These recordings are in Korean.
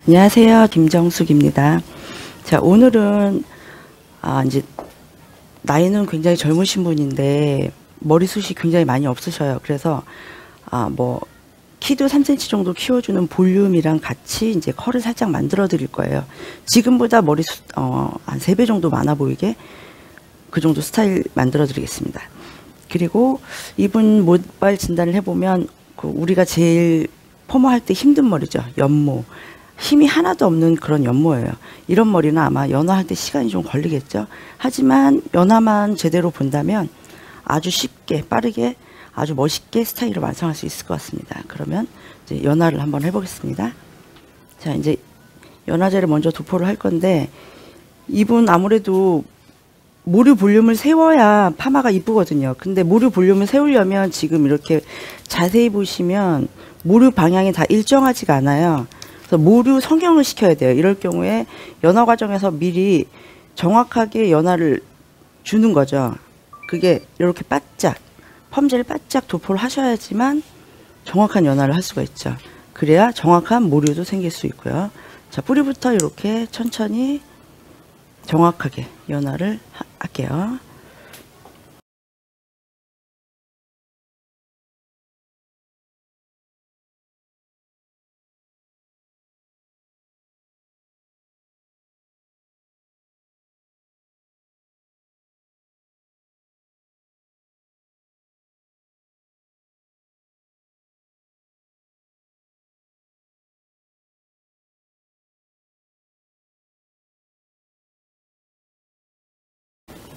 안녕하세요. 김정숙입니다. 자, 오늘은 이제 나이는 굉장히 젊으신 분인데 머리숱이 굉장히 많이 없으셔요. 그래서 뭐 키도 3cm 정도 키워주는 볼륨이랑 같이 이제 컬을 살짝 만들어 드릴 거예요. 지금보다 머리숱 한 3배 정도 많아 보이게 그 정도 스타일 만들어 드리겠습니다. 그리고 이분 모발 진단을 해보면 우리가 제일 퍼머할 때 힘든 머리죠. 연모. 힘이 하나도 없는 그런 연모예요. 이런 머리는 아마 연화할 때 시간이 좀 걸리겠죠. 하지만 연화만 제대로 본다면 아주 쉽게 빠르게 아주 멋있게 스타일을 완성할 수 있을 것 같습니다. 그러면 이제 연화를 한번 해보겠습니다. 자, 이제 연화제를 먼저 도포를 할 건데 이분 아무래도 모류 볼륨을 세워야 파마가 이쁘거든요. 근데 모류 볼륨을 세우려면 지금 이렇게 자세히 보시면 모류 방향이 다 일정하지가 않아요. 그래서 모류 성형을 시켜야 돼요. 이럴 경우에 연화 과정에서 미리 정확하게 연화를 주는 거죠. 그게 이렇게 바짝 펌제를 바짝 도포를 하셔야지만 정확한 연화를 할 수가 있죠. 그래야 정확한 모류도 생길 수 있고요. 자, 뿌리부터 이렇게 천천히 정확하게 연화를 할게요.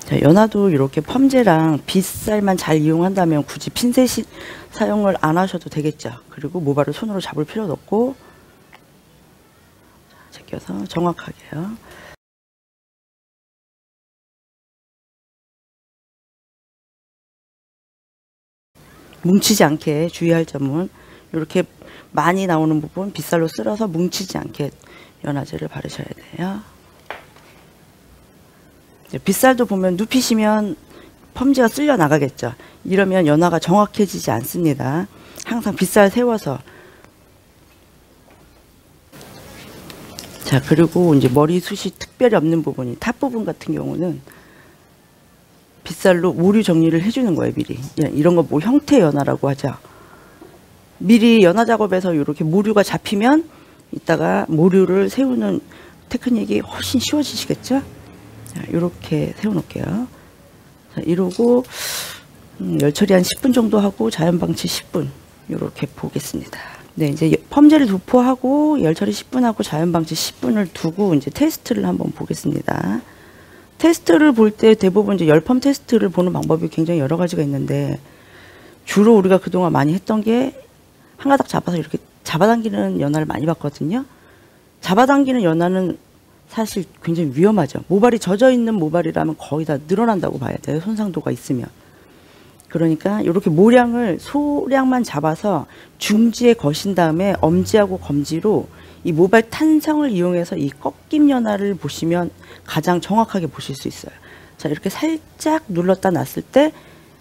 자, 연화도 이렇게 펌제랑 빗살만 잘 이용한다면 굳이 핀셋 사용을 안 하셔도 되겠죠. 그리고 모발을 손으로 잡을 필요도 없고 제껴서 정확하게요. 뭉치지 않게 주의할 점은 이렇게 많이 나오는 부분 빗살로 쓸어서 뭉치지 않게 연화제를 바르셔야 돼요. 빗살도 보면 눕히시면 펌지가 쓸려 나가겠죠. 이러면 연화가 정확해지지 않습니다. 항상 빗살 세워서. 자, 그리고 이제 머리숱이 특별히 없는 부분이 탑 부분 같은 경우는 빗살로 모류 정리를 해주는 거예요. 미리 이런 거 뭐 형태 연화라고 하죠. 미리 연화 작업에서 이렇게 모류가 잡히면 이따가 모류를 세우는 테크닉이 훨씬 쉬워지시겠죠. 자, 이렇게 세워 놓을게요. 자, 이러고 열 처리 한 10분 정도 하고 자연 방치 10분 이렇게 보겠습니다. 네, 이제 펌제를 도포하고 열 처리 10분 하고 자연 방치 10분을 두고 이제 테스트를 한번 보겠습니다. 테스트를 볼 때 대부분 이제 열펌 테스트를 보는 방법이 굉장히 여러 가지가 있는데 주로 우리가 그동안 많이 했던 게 한 가닥 잡아서 이렇게 잡아당기는 연화를 많이 봤거든요. 잡아당기는 연화는 사실 굉장히 위험하죠. 모발이 젖어 있는 모발이라면 거의 다 늘어난다고 봐야 돼요. 손상도가 있으면. 그러니까 이렇게 모량을 소량만 잡아서 중지에 거신 다음에 엄지하고 검지로 이 모발 탄성을 이용해서 이 꺾임 연화를 보시면 가장 정확하게 보실 수 있어요. 자, 이렇게 살짝 눌렀다 놨을 때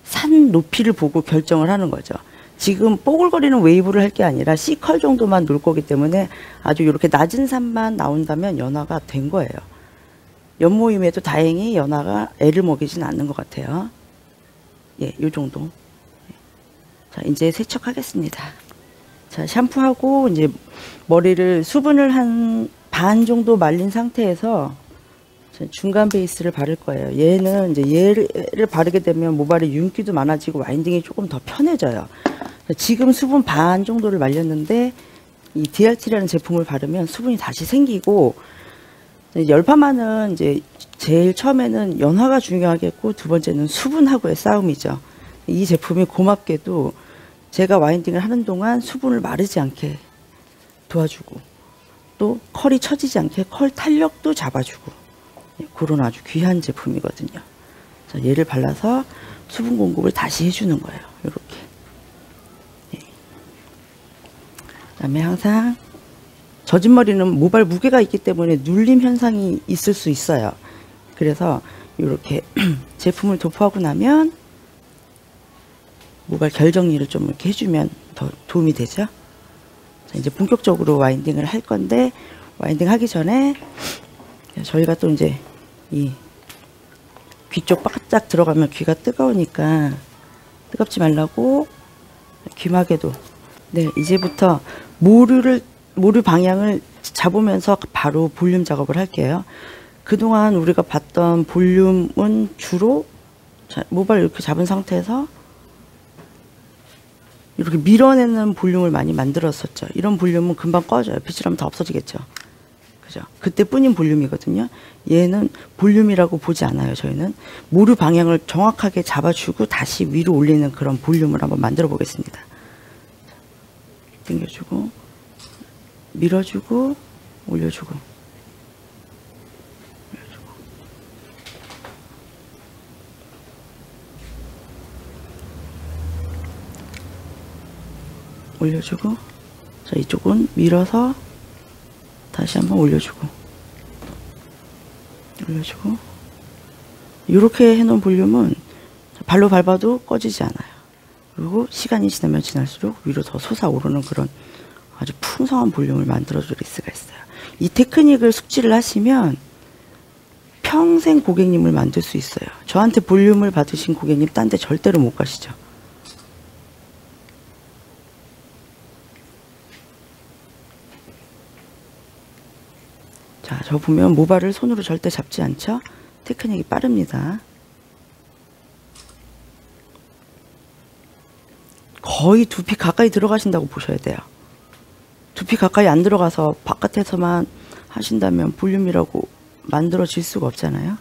산 높이를 보고 결정을 하는 거죠. 지금 뽀글거리는 웨이브를 할 게 아니라 C컬 정도만 놓을 거기 때문에 아주 이렇게 낮은 산만 나온다면 연화가 된 거예요. 연모임에도 다행히 연화가 애를 먹이진 않는 것 같아요. 예, 요 정도. 자, 이제 세척하겠습니다. 자, 샴푸하고 이제 머리를 수분을 한 반 정도 말린 상태에서 중간 베이스를 바를 거예요. 얘는 이제 얘를 바르게 되면 모발에 윤기도 많아지고 와인딩이 조금 더 편해져요. 지금 수분 반 정도를 말렸는데 이 DRT라는 제품을 바르면 수분이 다시 생기고 열파마는 이제 제일 처음에는 연화가 중요하겠고 두 번째는 수분하고의 싸움이죠. 이 제품이 고맙게도 제가 와인딩을 하는 동안 수분을 마르지 않게 도와주고 또 컬이 처지지 않게 컬 탄력도 잡아주고 그런 아주 귀한 제품이거든요. 자, 얘를 발라서 수분 공급을 다시 해주는 거예요. 이렇게. 네. 그다음에 항상 젖은 머리는 모발 무게가 있기 때문에 눌림 현상이 있을 수 있어요. 그래서 이렇게 제품을 도포하고 나면 모발 결 정리를 좀 이렇게 해주면 더 도움이 되죠. 자, 이제 본격적으로 와인딩을 할 건데 와인딩 하기 전에 저희가 또 이제 이 귀 쪽 바짝 들어가면 귀가 뜨거우니까 뜨겁지 말라고 귀마개도 네 이제부터 모류 방향을 잡으면서 바로 볼륨 작업을 할게요. 그동안 우리가 봤던 볼륨은 주로 모발 이렇게 잡은 상태에서 이렇게 밀어내는 볼륨을 많이 만들었었죠. 이런 볼륨은 금방 꺼져요. 빛을 하면 다 없어지겠죠. 그죠? 그때뿐인 볼륨이거든요. 얘는 볼륨이라고 보지 않아요. 저희는 모류 방향을 정확하게 잡아주고 다시 위로 올리는 그런 볼륨을 한번 만들어 보겠습니다. 당겨주고 밀어주고 올려주고 올려주고 자 이쪽은 밀어서 다시 한번 올려주고 이렇게 해놓은 볼륨은 발로 밟아도 꺼지지 않아요. 그리고 시간이 지나면 지날수록 위로 더 솟아오르는 그런 아주 풍성한 볼륨을 만들어줄 수가 있어요. 이 테크닉을 숙지를 하시면 평생 고객님을 만들 수 있어요. 저한테 볼륨을 받으신 고객님 딴 데 절대로 못 가시죠. 자, 저 보면 모발을 손으로 절대 잡지 않죠? 테크닉이 빠릅니다. 거의 두피 가까이 들어가신다고 보셔야 돼요. 두피 가까이 안 들어가서 바깥에서만 하신다면 볼륨이라고 만들어질 수가 없잖아요.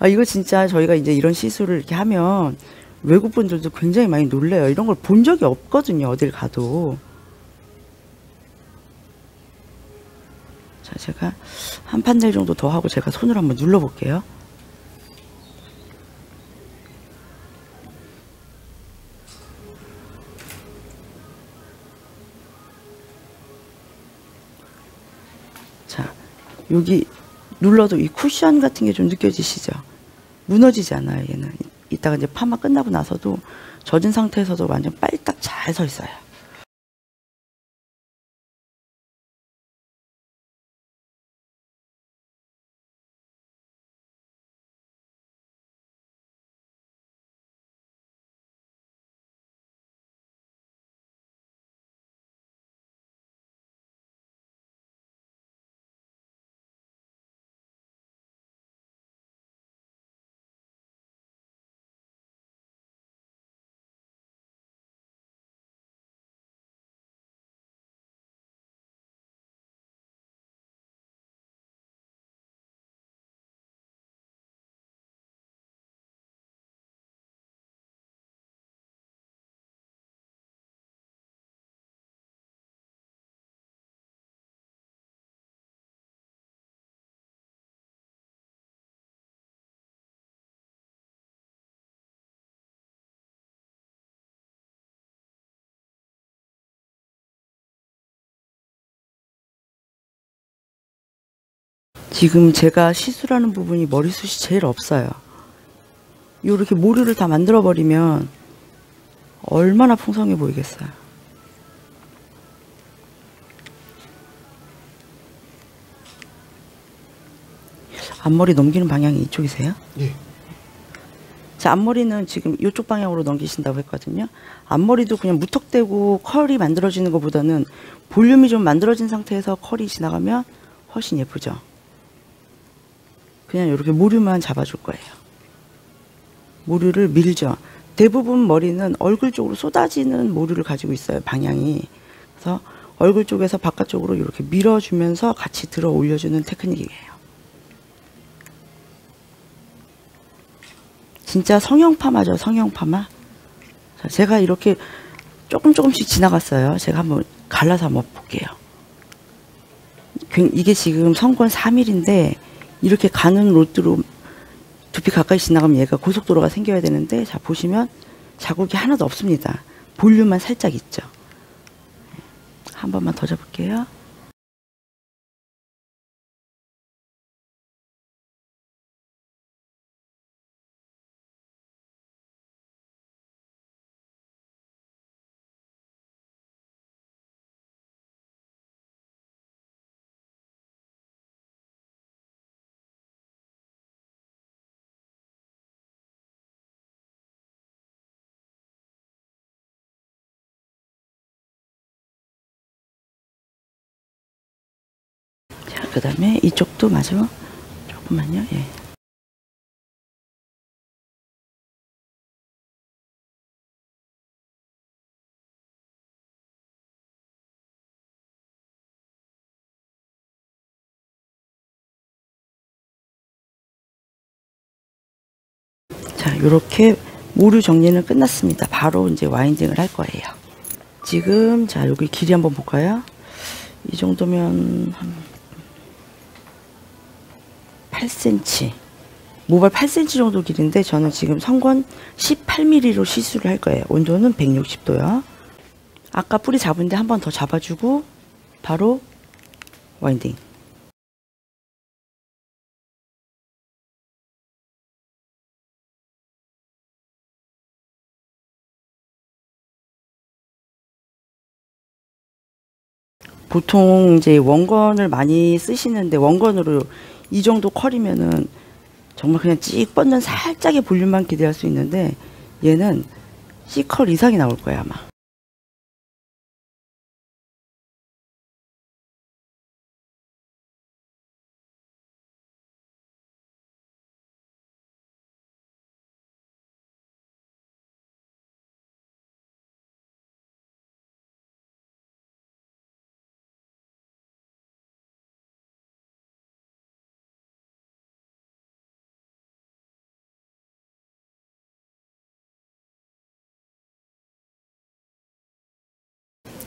이거 진짜 저희가 이제 이런 시술을 이렇게 하면 외국 분들도 굉장히 많이 놀래요. 이런 걸 본 적이 없거든요. 어딜 가도. 자, 제가 한 판넬 정도 더 하고 제가 손으로 한번 눌러 볼게요. 자, 여기 눌러도 이 쿠션 같은 게 좀 느껴지시죠? 무너지지 않아요, 얘는. 이따가 이제 파마 끝나고 나서도 젖은 상태에서도 완전 빨딱 잘 서 있어요. 지금 제가 시술하는 부분이 머리숱이 제일 없어요. 이렇게 모류를 다 만들어 버리면 얼마나 풍성해 보이겠어요. 앞머리 넘기는 방향이 이쪽이세요? 예. 자, 앞머리는 지금 이쪽 방향으로 넘기신다고 했거든요. 앞머리도 그냥 무턱대고 컬이 만들어지는 것보다는 볼륨이 좀 만들어진 상태에서 컬이 지나가면 훨씬 예쁘죠. 그냥 이렇게 모류만 잡아줄 거예요. 모류를 밀죠. 대부분 머리는 얼굴 쪽으로 쏟아지는 모류를 가지고 있어요. 방향이. 그래서 얼굴 쪽에서 바깥쪽으로 이렇게 밀어주면서 같이 들어 올려주는 테크닉이에요. 진짜 성형 파마죠. 성형 파마. 자, 제가 이렇게 조금씩 지나갔어요. 제가 한번 갈라서 한번 볼게요. 이게 지금 선권 3일인데 이렇게 가는 로드로 두피 가까이 지나가면 얘가 고속도로가 생겨야 되는데, 자 보시면 자국이 하나도 없습니다. 볼륨만 살짝 있죠. 한 번만 더 잡을게요. 자, 그 다음에 이쪽도 마저 조금만요. 예. 자, 요렇게 모류 정리는 끝났습니다. 바로 이제 와인딩을 할 거예요. 지금 자, 여기 길이 한번 볼까요? 이 정도면 한 8cm, 모발 8cm 정도 길인데 저는 지금 선권 18mm로 시술을 할 거예요. 온도는 160도요. 아까 뿌리 잡은데 한 번 더 잡아주고 바로 와인딩. 보통 이제 원건을 많이 쓰시는데, 원건으로 이 정도 컬이면은 정말 그냥 찍 뻗는 살짝의 볼륨만 기대할 수 있는데, 얘는 C컬 이상이 나올 거야 아마.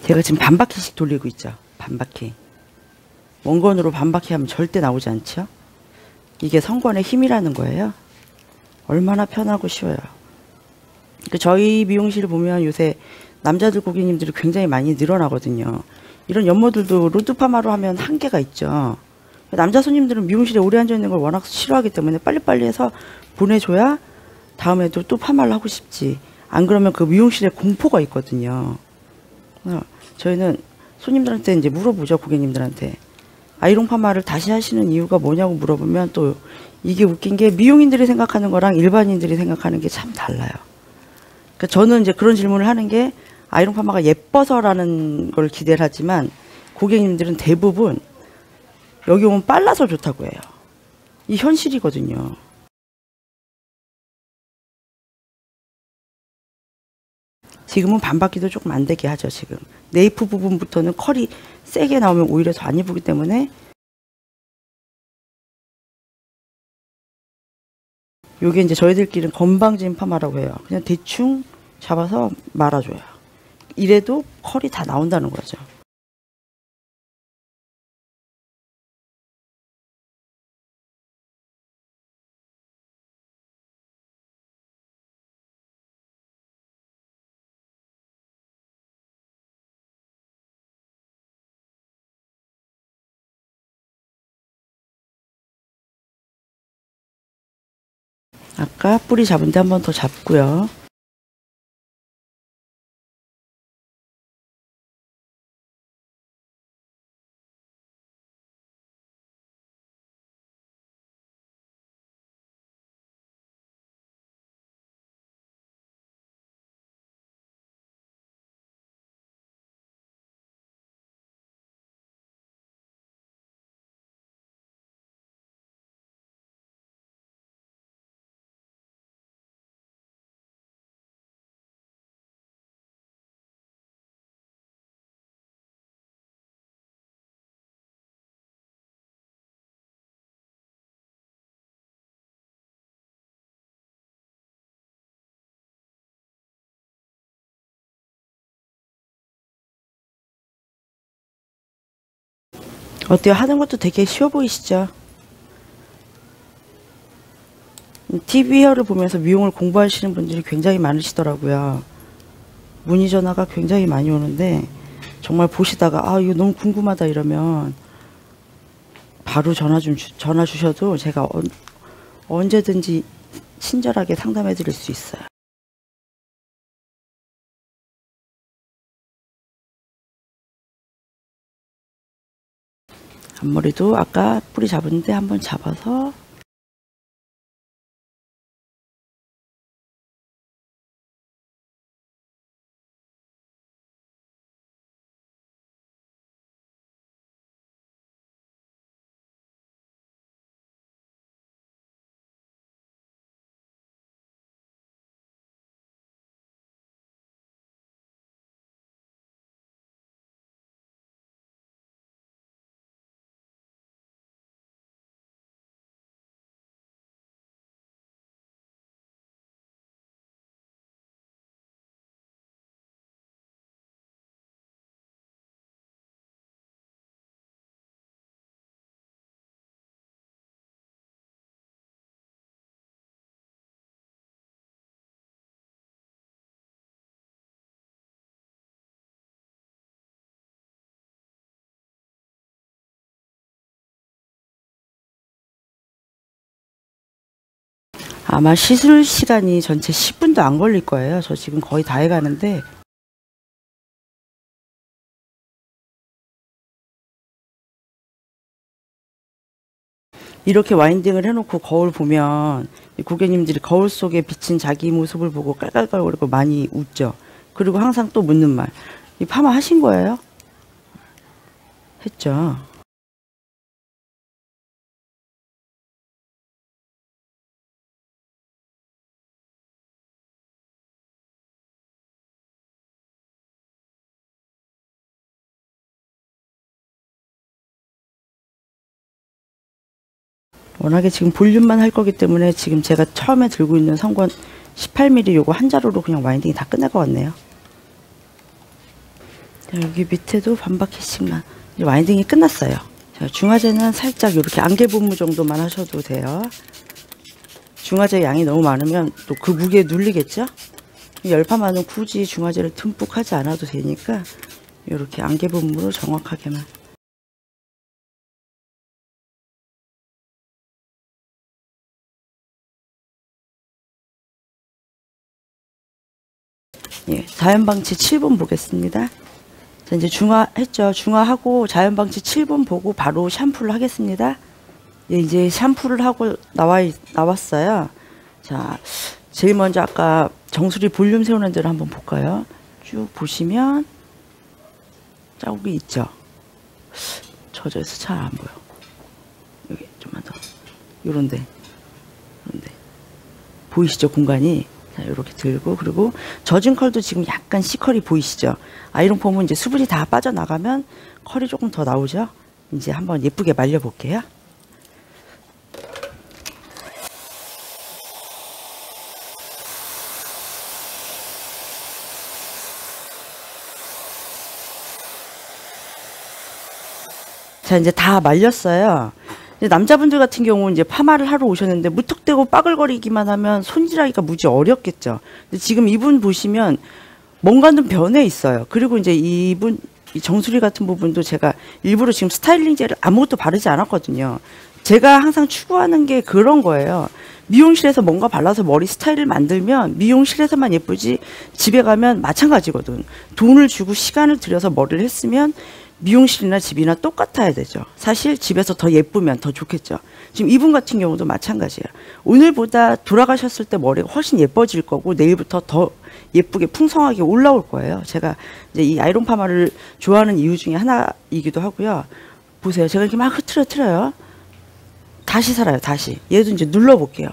제가 지금 반 바퀴씩 돌리고 있죠. 반 바퀴. 원건으로 반 바퀴 하면 절대 나오지 않죠. 이게 선권의 힘이라는 거예요. 얼마나 편하고 쉬워요. 저희 미용실 보면 요새 남자들 고객님들이 굉장히 많이 늘어나거든요. 이런 연모들도 로드 파마로 하면 한계가 있죠. 남자 손님들은 미용실에 오래 앉아 있는 걸 워낙 싫어하기 때문에 빨리빨리 해서 보내줘야 다음에도 또 파마를 하고 싶지. 안 그러면 그 미용실에 공포가 있거든요. 저희는 손님들한테 이제 물어보죠. 고객님들한테 아이롱 파마를 다시 하시는 이유가 뭐냐고 물어보면, 또 이게 웃긴 게 미용인들이 생각하는 거랑 일반인들이 생각하는 게 참 달라요. 그러니까 저는 이제 그런 질문을 하는 게, 아이롱 파마가 예뻐서라는 걸 기대를 하지만 고객님들은 대부분 여기 오면 빨라서 좋다고 해요. 이 현실이거든요. 지금은 반바퀴도 조금 안 되게 하죠. 지금 네이프 부분부터는 컬이 세게 나오면 오히려 더 안 이쁘기 때문에, 요게 이제 저희들끼리는 건방진 파마라고 해요. 그냥 대충 잡아서 말아줘요. 이래도 컬이 다 나온다는 거죠. 아까 뿌리 잡은 데 한 번 더 잡고요. 어때요? 하는 것도 되게 쉬워 보이시죠? TV 헤어를 보면서 미용을 공부하시는 분들이 굉장히 많으시더라고요. 문의 전화가 굉장히 많이 오는데 정말 보시다가 아 이거 너무 궁금하다 이러면 바로 전화 주셔도 제가 언제든지 친절하게 상담해 드릴 수 있어요. 앞머리도 아까 뿌리 잡았는데 한번 잡아서 아마 시술 시간이 전체 10분도 안 걸릴 거예요. 저 지금 거의 다 해가는데 이렇게 와인딩을 해놓고 거울 보면 고객님들이 거울 속에 비친 자기 모습을 보고 깔깔깔거리고 많이 웃죠. 그리고 항상 또 묻는 말, 이 파마 하신 거예요? 했죠. 워낙에 지금 볼륨만 할 거기 때문에 지금 제가 처음에 들고 있는 성권 18mm 요거 한 자루로 그냥 와인딩이 다 끝날 것 같네요. 자, 여기 밑에도 반바퀴씩만 이제 와인딩이 끝났어요. 자, 중화제는 살짝 이렇게 안개 분무 정도만 하셔도 돼요. 중화제 양이 너무 많으면 또 그 무게에 눌리겠죠? 열파마는 굳이 중화제를 듬뿍 하지 않아도 되니까 이렇게 안개 분무로 정확하게만. 예, 자연방치 7분 보겠습니다. 자, 이제 중화했죠. 중화하고 자연방치 7분 보고 바로 샴푸를 하겠습니다. 예, 이제 샴푸를 하고 나왔어요. 자, 제일 먼저 아까 정수리 볼륨 세우는 데를 한번 볼까요? 쭉 보시면 자국이 있죠. 젖어서 잘 안 보여. 여기 좀만 더. 요런데 보이시죠? 공간이. 자, 이렇게 들고, 그리고 젖은 컬도 지금 약간 C컬이 보이시죠? 아이롱 폼은 이제 수분이 다 빠져나가면 컬이 조금 더 나오죠? 이제 한번 예쁘게 말려볼게요. 자, 이제 다 말렸어요. 이제 남자분들 같은 경우는 이제 파마를 하러 오셨는데 무턱대고 빠글거리기만 하면 손질하기가 무지 어렵겠죠. 근데 지금 이분 보시면 뭔가 좀 변해 있어요. 그리고 이제 이분 이 정수리 같은 부분도 제가 일부러 지금 스타일링 젤을 아무것도 바르지 않았거든요. 제가 항상 추구하는 게 그런 거예요. 미용실에서 뭔가 발라서 머리 스타일을 만들면 미용실에서만 예쁘지 집에 가면 마찬가지거든. 돈을 주고 시간을 들여서 머리를 했으면 미용실이나 집이나 똑같아야 되죠. 사실 집에서 더 예쁘면 더 좋겠죠. 지금 이분 같은 경우도 마찬가지예요. 오늘보다 돌아가셨을 때 머리가 훨씬 예뻐질 거고 내일부터 더 예쁘게 풍성하게 올라올 거예요. 제가 이제 이 아이롱 파마를 좋아하는 이유 중에 하나이기도 하고요. 보세요. 제가 이렇게 막 흐트러트려요. 다시 살아요. 다시. 얘도 이제 눌러볼게요.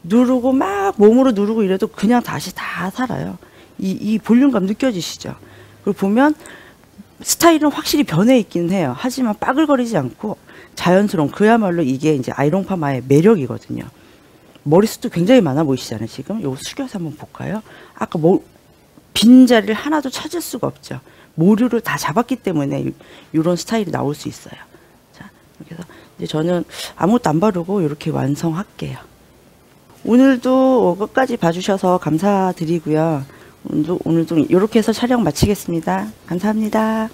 누르고 막 몸으로 누르고 이래도 그냥 다시 다 살아요. 이 볼륨감 느껴지시죠? 그리고 보면 스타일은 확실히 변해 있긴 해요. 하지만 빠글거리지 않고 자연스러운, 그야말로 이게 이제 아이롱 파마의 매력이거든요. 머리숱도 굉장히 많아 보이시잖아요. 지금 요거 숙여서 한번 볼까요? 아까 빈자리를 하나도 찾을 수가 없죠. 모류를 다 잡았기 때문에 이런 스타일이 나올 수 있어요. 자, 그래서 이제 저는 아무것도 안 바르고 이렇게 완성할게요. 오늘도 끝까지 봐주셔서 감사드리고요. 오늘도 이렇게 해서 촬영 마치겠습니다. 감사합니다.